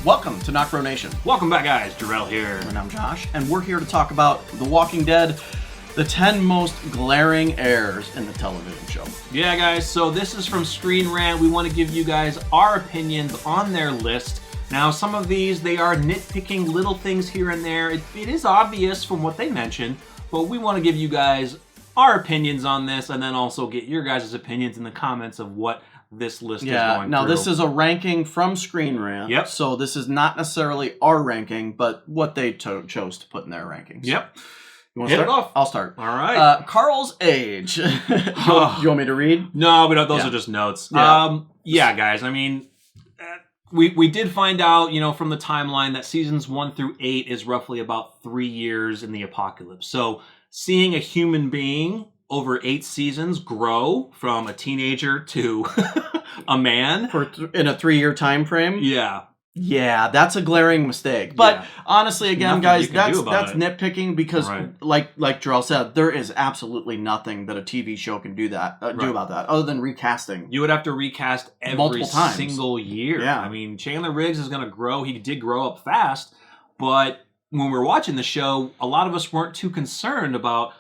Welcome to NocBro Nation. Welcome back, guys. Jarrell here. And I'm Josh, and we're here to talk about The Walking Dead, the 10 most glaring errors in the television show. Yeah, guys, so this is from Screenrant. We want to give you guys our opinions on their list. Now, some of these, they are nitpicking little things here and there. It is obvious from what they mentioned, but we want to give you guys our opinions on this, and then also get your guys' opinions in the comments of what this list is going now through. this is a ranking from Screenrant. Yep. So this is not necessarily our ranking, but what they chose to put in their rankings. Yep. You want to start? It off. I'll start. All right. Carl's age. You want me to read? No, we don't. Those are just notes. Yeah, guys. I mean, we did find out, from the timeline that seasons 1 through 8 is roughly about 3 years in the apocalypse. So seeing a human being over 8 seasons grow from a teenager to a man in a 3-year time frame. Yeah, that's a glaring mistake. But honestly, again, guys, that's nitpicking because, like Jarrell said, there is absolutely nothing that a TV show can do about that, other than recasting. You would have to recast every single year. Yeah. I mean, Chandler Riggs is going to grow. He did grow up fast, but when we were watching the show, a lot of us weren't too concerned about,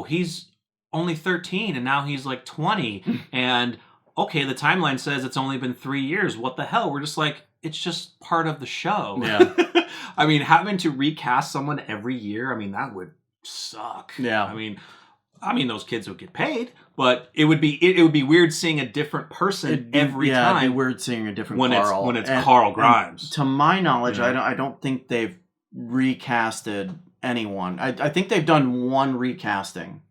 he's only 13 and now he's like 20. And, okay, the timeline says it's only been 3 years. What the hell? We're just like, it's just part of the show. Yeah. I mean, having to recast someone every year, I mean, that would suck. Yeah. I mean, those kids would get paid, but it would be weird seeing a different person every time. Yeah, it'd be weird seeing a different Carl. When it's Carl Grimes. To my knowledge, I don't think they've recasted anyone. I think they've done one recasting.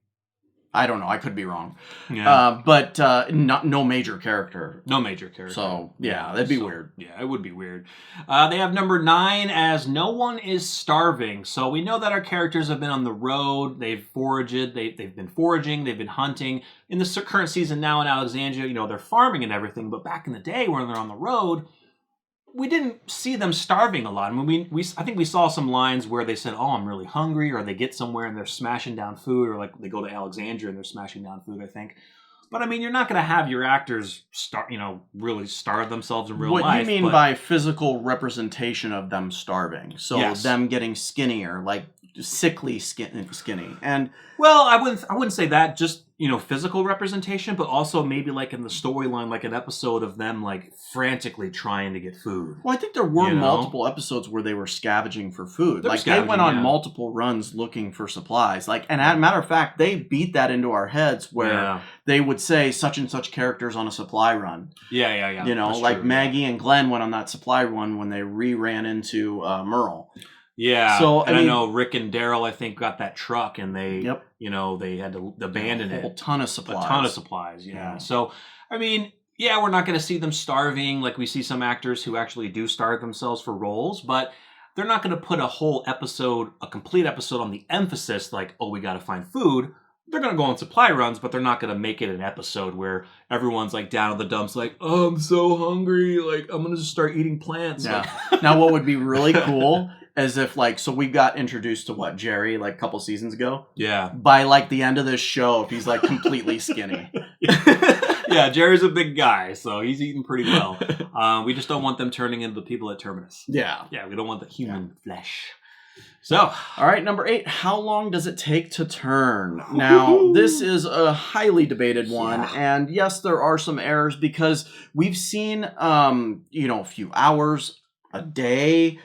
I don't know. I could be wrong. Yeah. But no major character. No major character. So, that'd be weird. Yeah, it would be weird. They have number 9 as no one is starving. So we know that our characters have been on the road. They've foraged. They've been foraging. They've been hunting. In the current season now in Alexandria, they're farming and everything. But back in the day when they're on the road, we didn't see them starving a lot. I mean, I think we saw some lines where they said, I'm really hungry, or they get somewhere and they're smashing down food, or like they go to Alexandria and they're smashing down food, I think. But I mean, you're not going to have your actors really starve themselves in real life. What you mean by physical representation of them starving? So them getting skinnier, like sickly skinny. And well, I wouldn't say that, just physical representation, but also maybe like in the storyline, like an episode of them like frantically trying to get food. Well, I think there were multiple episodes where they were scavenging for food. They went on multiple runs looking for supplies. And as a matter of fact, they beat that into our heads where they would say such and such characters on a supply run. Yeah. That's true, Maggie and Glenn went on that supply run when they ran into Merle. Yeah. So I know Rick and Daryl, I think, got that truck and they, they had to abandon it. A whole ton of supplies. Yeah. So, I mean, we're not going to see them starving like we see some actors who actually do starve themselves for roles, but they're not going to put a complete episode on the emphasis like, we got to find food. They're going to go on supply runs, but they're not going to make it an episode where everyone's like down in the dumps like, I'm so hungry. Like, I'm going to just start eating plants. Yeah. Now, what would be really cool as if so we got introduced to Jerry a couple seasons ago. Yeah. By the end of this show, if he's completely skinny. Yeah, Jerry's a big guy, so he's eating pretty well. We just don't want them turning into the people at Terminus. Yeah. Yeah, we don't want the human flesh. So, all right, number 8, how long does it take to turn? Now, this is a highly debated one, and yes, there are some errors because we've seen, a few hours, a day,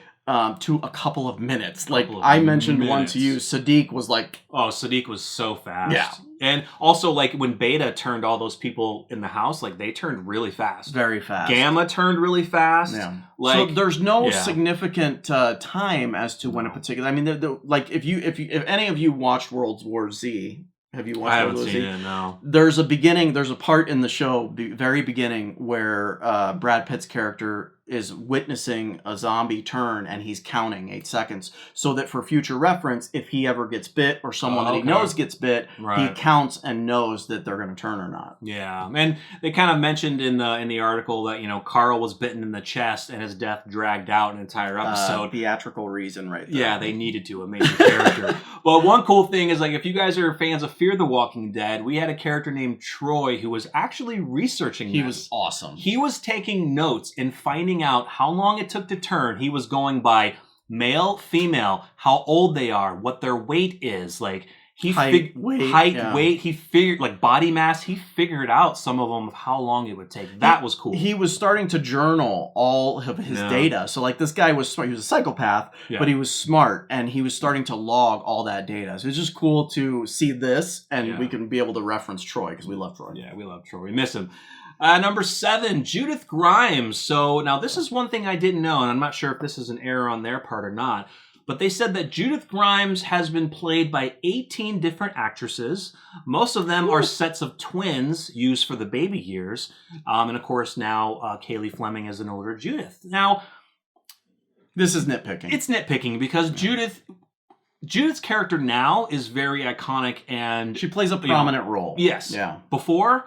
to a couple of minutes. I mentioned one to you, Sadiq was Sadiq was so fast. Yeah. And also, when Beta turned all those people in the house, they turned really fast. Very fast. Gamma turned really fast. Yeah. So there's no significant time as to when a particular... I mean, if any of you watched World War Z... Have you watched World War Z? I haven't seen it, no. There's a part in the show, the very beginning, where Brad Pitt's character is witnessing a zombie turn and he's counting 8 seconds so that for future reference, if he ever gets bit or someone that he knows gets bit, he counts and knows that they're going to turn or not. Yeah. And they kind of mentioned in the article that, Carl was bitten in the chest and his death dragged out an entire episode. Theatrical reason right there. Yeah, they needed to, a major character. But one cool thing is if you guys are fans of Fear the Walking Dead, we had a character named Troy who was actually researching this. He was awesome. He was taking notes and finding picking out how long it took to turn. He was going by male, female, how old they are, what their weight is, like height, weight. He figured, like, body mass. He figured out some of them of how long it would take. That was cool. He was starting to journal all of his data. So, like, this guy was smart. He was a psychopath, but he was smart, and he was starting to log all that data. So it's just cool to see this, and we can be able to reference Troy because we love Troy. Yeah, we love Troy. We miss him. Number 7, Judith Grimes. So now this is one thing I didn't know, and I'm not sure if this is an error on their part or not. But they said that Judith Grimes has been played by 18 different actresses. Most of them are sets of twins used for the baby years. And of course, now Kaylee Fleming is an older Judith. Now, this is nitpicking. It's nitpicking because Judith's character now is very iconic, and she plays a prominent role. Yes. Yeah. Before,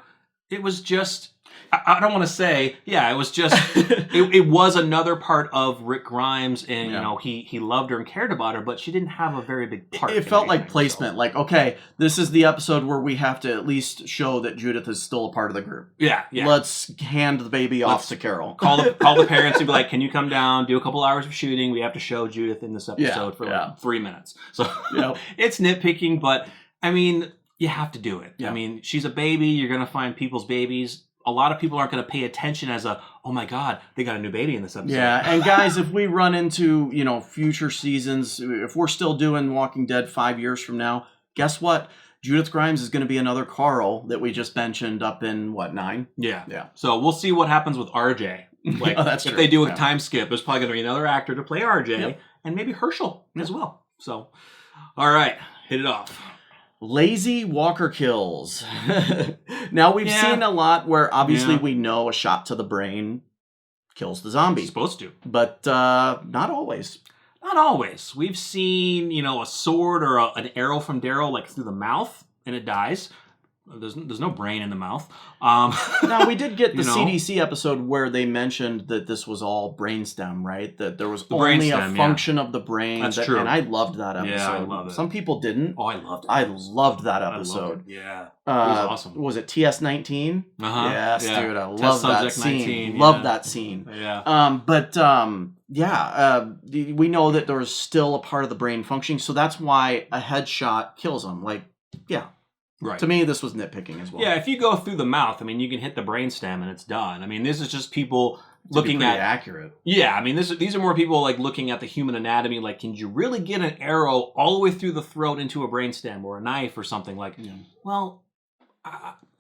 it was just... I don't want to say, it was just, it was another part of Rick Grimes, and, he loved her and cared about her, but she didn't have a very big part. It felt like placement. So. Like, okay, this is the episode where we have to at least show that Judith is still a part of the group. Yeah. Let's hand the baby off to Carol. Call the parents and be like, can you come down, do a couple hours of shooting? We have to show Judith in this episode for like 3 minutes. So it's nitpicking, but, I mean, you have to do it. Yeah. I mean, she's a baby. You're going to find people's babies. A lot of people aren't going to pay attention as oh my God, they got a new baby in this episode. Yeah, and guys, if we run into, future seasons, if we're still doing Walking Dead 5 years from now, guess what? Judith Grimes is going to be another Carl that we just mentioned up in, 9? Yeah. So we'll see what happens with RJ. Like, that's if true. They do a time skip, there's probably going to be another actor to play RJ, and maybe Herschel as well. So, all right, hit it off. Lazy walker kills. Now, we've seen a lot where obviously we know a shot to the brain kills the zombie. It's supposed to. But not always. Not always. We've seen, a sword or an arrow from Daryl, like, through the mouth, and it dies. There's no brain in the mouth. Now, we did get the CDC episode where they mentioned that this was all brainstem, right? That there was only a function of the brain. That's true. And I loved that episode. Yeah, I love it. Some people didn't. Oh, I loved it. I loved that episode. Yeah. It was awesome. Was it TS-19? Uh-huh. Yes, yeah. dude. I love that scene. 19, love that scene. Yeah. We know that there's still a part of the brain functioning, so that's why a headshot kills him. Like, right. To me, this was nitpicking as well. Yeah, if you go through the mouth, I mean, you can hit the brainstem and it's done. I mean, this is just people looking at accurate. Yeah, I mean, these are more people like looking at the human anatomy. Like, can you really get an arrow all the way through the throat into a brainstem or a knife or something? Like, well,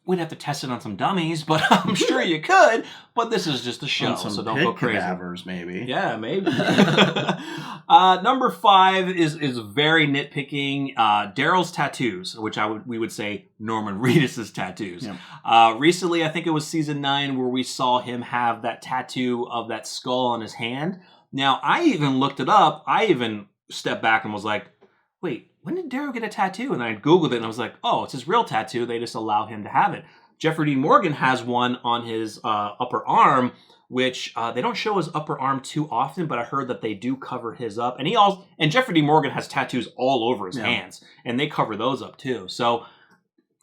we'd have to test it on some dummies, but I'm sure you could. But this is just a show, so don't go crazy. Cadavers, maybe. Yeah, maybe. Number 5 is very nitpicking. Daryl's tattoos, which we would say Norman Reedus's tattoos. Yeah. Recently, I think it was season 9 where we saw him have that tattoo of that skull on his hand. Now, I even looked it up. I even stepped back and was like, wait, when did Daryl get a tattoo? And I Googled it and I was like, oh, it's his real tattoo. They just allow him to have it. Jeffrey Dean Morgan has one on his upper arm, which they don't show his upper arm too often, but I heard that they do cover his up. And Jeffrey Dean Morgan has tattoos all over his hands, and they cover those up too. So,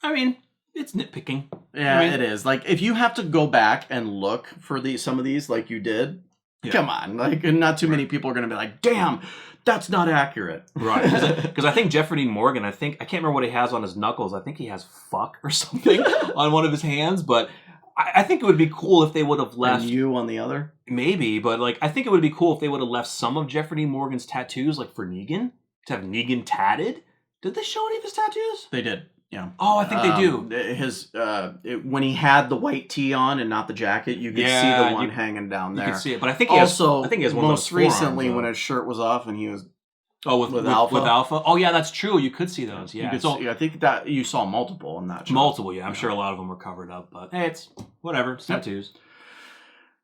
I mean, it's nitpicking. Yeah, it is. Like, if you have to go back and look for some of these like you did, come on. Like, not too many people are going to be like, damn, that's not accurate. Right. Because I think Jeffrey Dean Morgan, I can't remember what he has on his knuckles. I think he has fuck or something on one of his hands. But I think it would be cool if they would have left. And you on the other? Maybe. But like, I think it would be cool if they would have left some of Jeffrey Dean Morgan's tattoos, like for Negan, to have Negan tatted. Did they show any of his tattoos? They did. Yeah. Oh, I think they do. His when he had the white tee on and not the jacket, you could see the one hanging down there. You could see it, but I think he has one most recently when his shirt was off and he was with Alpha. With Alpha. Oh yeah, that's true. You could see those. Yeah. I think that you saw multiple in that shot. Multiple. Yeah, I'm sure a lot of them were covered up, but hey, it's whatever. It's tattoos.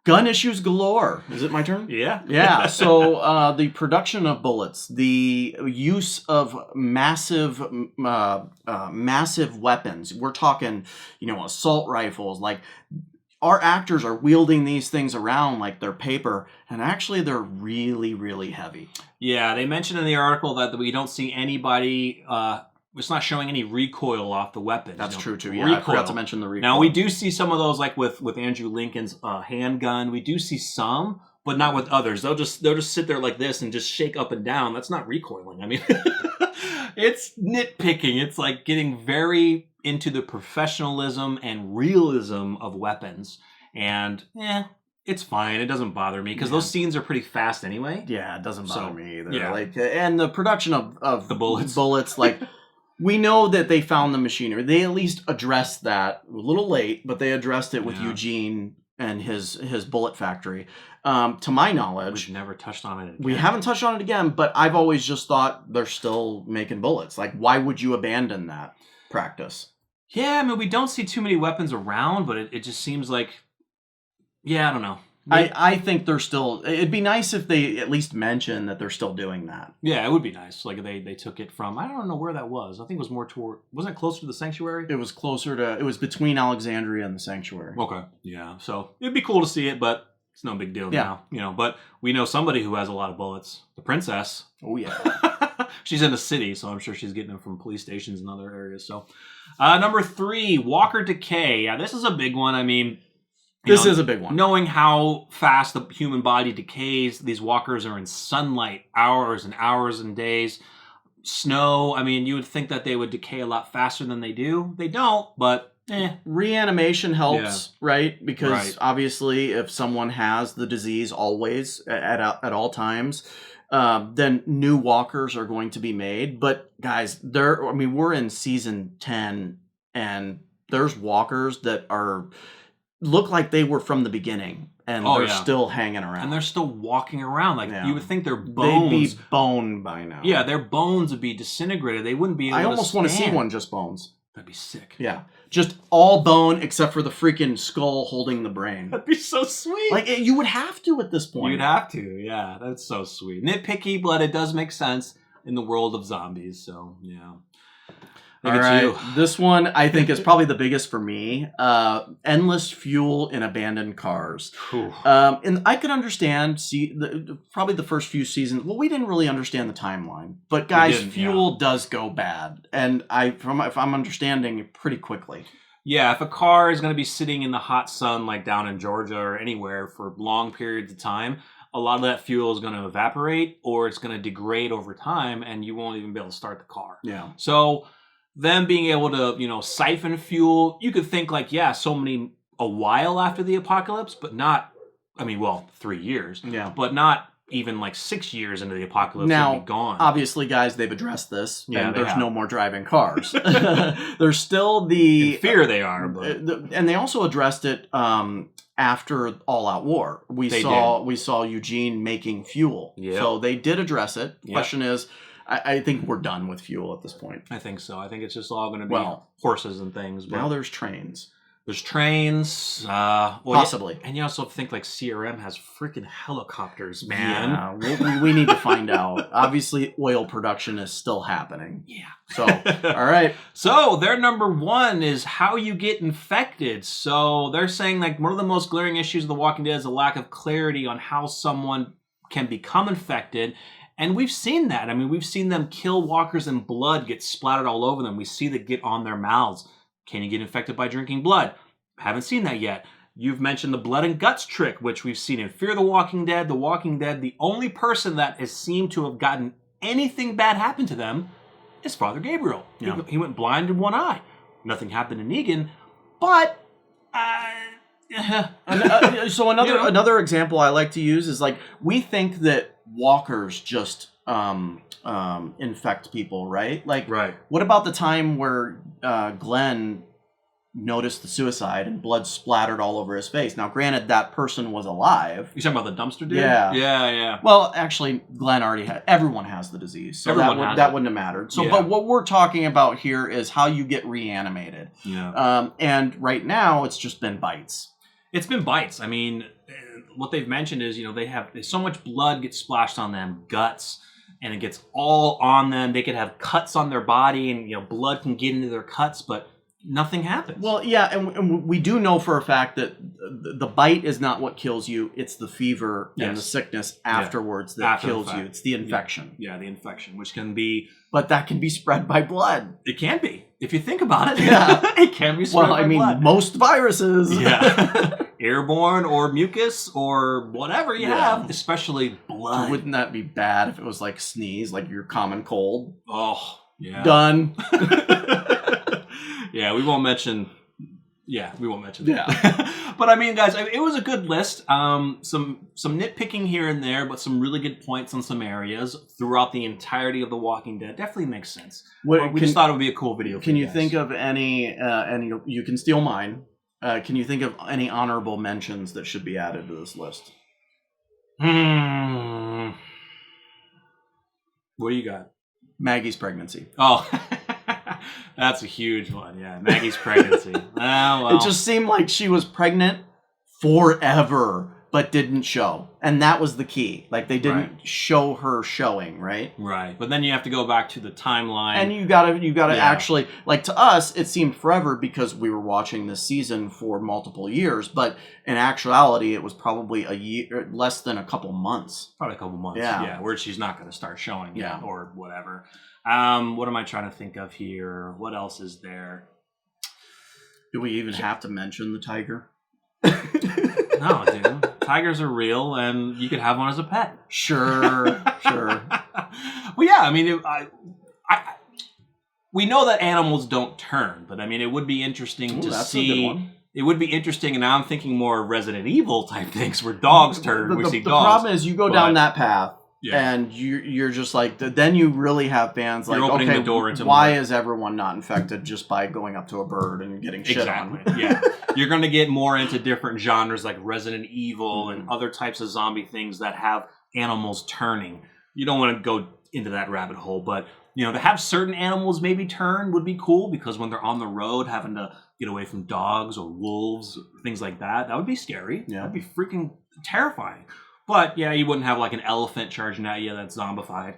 Gun issues galore. Is it my turn? Yeah. Yeah. So the production of bullets, the use of massive weapons. We're talking, assault rifles. Like, our actors are wielding these things around like they're paper, and actually they're really, really heavy. Yeah, they mentioned in the article that we don't see anybody. It's not showing any recoil off the weapon. That's true too. Yeah, I forgot to mention the recoil. Now we do see some of those, like with Andrew Lincoln's handgun. We do see some, but not with others. They'll just sit there like this and just shake up and down. That's not recoiling. I mean, it's nitpicking. It's like getting very into the professionalism and realism of weapons. And it's fine. It doesn't bother me because those scenes are pretty fast anyway. Yeah, it doesn't bother me either. Yeah. Like, and the production of the bullets, like, we know that they found the machinery. They at least addressed that a little late, but they addressed it with Eugene and his bullet factory. To my knowledge, we've never touched on it again. We haven't touched on it again, but I've always just thought they're still making bullets. Like, why would you abandon that practice? Yeah, I mean, we don't see too many weapons around, but it just seems like, I don't know. I think they're still... It'd be nice if they at least mention that they're still doing that. Yeah, it would be nice. Like, they took it from... I don't know where that was. I think it was more toward... Wasn't it closer to the Sanctuary? It was closer to... It was between Alexandria and the Sanctuary. Okay. Yeah, so it'd be cool to see it, but it's no big deal now. You know, but we know somebody who has a lot of bullets. The princess. Oh, yeah. She's in the city, so I'm sure she's getting them from police stations and other areas. So, number 3, Walker Decay. Yeah, this is a big one. I mean... This is a big one. Knowing how fast the human body decays, these walkers are in sunlight hours and hours and days. Snow, I mean, you would think that they would decay a lot faster than they do. They don't, but Reanimation helps, right? Because obviously if someone has the disease always, at all times, then new walkers are going to be made. But guys, we're in season 10 and there's walkers that look like they were from the beginning, and they're still hanging around. And they're still walking around. Like, you would think their bones... They'd be boned by now. Yeah, their bones would be disintegrated. They wouldn't be able to almost want to see one just bones. That'd be sick. Yeah. Just all bone except for the freaking skull holding the brain. That'd be so sweet. Like, you would have to at this point. You'd have to, yeah. That's so sweet. Nitpicky, but it does make sense in the world of zombies, so, yeah. All right, this one I think is probably the biggest for me. Endless fuel in abandoned cars. And I could understand, probably the first few seasons. Well, we didn't really understand the timeline, but guys, fuel does go bad, and if I'm understanding, pretty quickly. Yeah, if a car is going to be sitting in the hot sun, like down in Georgia or anywhere for long periods of time, a lot of that fuel is going to evaporate, or it's going to degrade over time, and you won't even be able to start the car. Yeah. So them being able to, siphon fuel, you could think like, a while after the apocalypse, but not, 3 years. Yeah. But not even like 6 years into the apocalypse, now, it'll be gone. Obviously, guys, they've addressed this. Yeah, and there's no more driving cars. There's still in fear they are. But... and they also addressed it after All Out War. We saw Eugene making fuel. Yep. So they did address it. The question is, I think we're done with fuel at this point. I think so. I think it's just all going to be horses and things. But now there's trains. There's trains. Possibly. And you also think like CRM has freaking helicopters, man. Yeah, we need to find out. Obviously, oil production is still happening. Yeah. So, all right. So, their number 1 is how you get infected. So, they're saying like one of the most glaring issues of The Walking Dead is a lack of clarity on how someone can become infected. And we've seen that. I mean, we've seen them kill walkers and blood get splattered all over them. We see that get on their mouths. Can you get infected by drinking blood? Haven't seen that yet. You've mentioned the blood and guts trick, which we've seen in Fear the Walking Dead. The Walking Dead, the only person that has seemed to have gotten anything bad happen to them is Father Gabriel. Yeah. He went blind in one eye. Nothing happened to Negan, but... So another example I like to use is like, we think that walkers just infect people, right? Like, what about the time where Glenn noticed the suicide and blood splattered all over his face? Now, granted, that person was alive. You talking about the dumpster dude? Yeah. Well, actually, Glenn everyone has the disease, so that wouldn't have mattered. So, but what we're talking about here is how you get reanimated. Yeah. And right now, it's just been bites. It's been bites. I mean, what they've mentioned is, so much blood gets splashed on them, guts, and it gets all on them. They could have cuts on their body, and blood can get into their cuts, but nothing happens. Well, yeah, and we do know for a fact that the bite is not what kills you. It's the fever and the sickness afterwards that kills you. It's the infection. Yeah, the infection, which can be... But that can be spread by blood. It can be. If you think about it, yeah. It can be spread by blood. Most viruses. Yeah. airborne or mucus or whatever you have, especially blood. Wouldn't that be bad if it was like sneeze, like your common cold? Oh, yeah. Done. Yeah, we won't mention that. But I mean, guys, it was a good list. Some nitpicking here and there, but some really good points on some areas throughout the entirety of The Walking Dead. Definitely makes sense. We just thought it would be a cool video. Can you think of any? And you can steal mine. Can you think of any honorable mentions that should be added to this list? What do you got? Maggie's pregnancy. Oh. That's a huge one, yeah. Maggie's pregnancy. Well. It just seemed like she was pregnant forever, but didn't show. And that was the key. Like, they didn't show her showing, right? Right. But then you have to go back to the timeline. And you gotta actually, like, to us, it seemed forever because we were watching this season for multiple years. But in actuality, it was probably a year, less than a couple months. Probably a couple months, yeah. Where she's not going to start showing yet or whatever. What am I trying to think of here? What else is there? Do we even have to mention the tiger? No, dude. Tigers are real, and you could have one as a pet. Sure. Well, yeah, I mean, we know that animals don't turn, but I mean, it would be interesting to see. It would be interesting, and now I'm thinking more Resident Evil type things where dogs turn. We see dogs. The problem is you go down that path. Yeah. And you're just like, then you really have fans like, opening okay, the door into why is everyone not infected just by going up to a bird and getting shit on? Yeah. You're going to get more into different genres like Resident Evil and other types of zombie things that have animals turning. You don't want to go into that rabbit hole, but to have certain animals maybe turn would be cool because when they're on the road having to get away from dogs or wolves, or things like that would be scary. Yeah. That'd be freaking terrifying. But, yeah, you wouldn't have, like, an elephant charging at you that's zombified.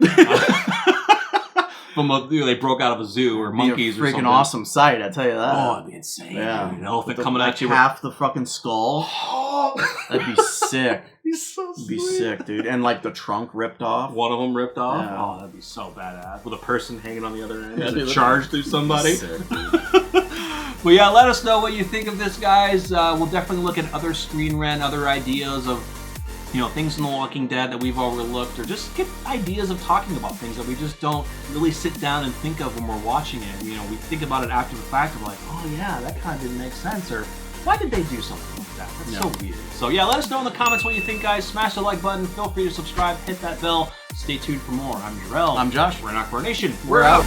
They broke out of a zoo or monkeys or something. Freaking awesome sight, I tell you that. Oh, it'd be insane. Yeah. An elephant coming at you. Half the fucking skull. That'd be sick. He's so sweet. It'd be sick, dude. And, like, the trunk ripped off. One of them ripped off? Yeah. Oh, that'd be so badass. With a person hanging on the other end. Yeah, charged through somebody. Sick, dude. Well, yeah, let us know what you think of this, guys. We'll definitely look at other Screenrant, other ideas of things in The Walking Dead that we've overlooked, or just get ideas of talking about things that we just don't really sit down and think of when we're watching it. We think about it after the fact of like, oh yeah, that kind of didn't make sense, or why did they do something like that? That's so weird. So yeah, let us know in the comments what you think, guys. Smash the like button. Feel free to subscribe. Hit that bell. Stay tuned for more. I'm Jarrell. I'm Josh. We're NocBro Nation. We're out.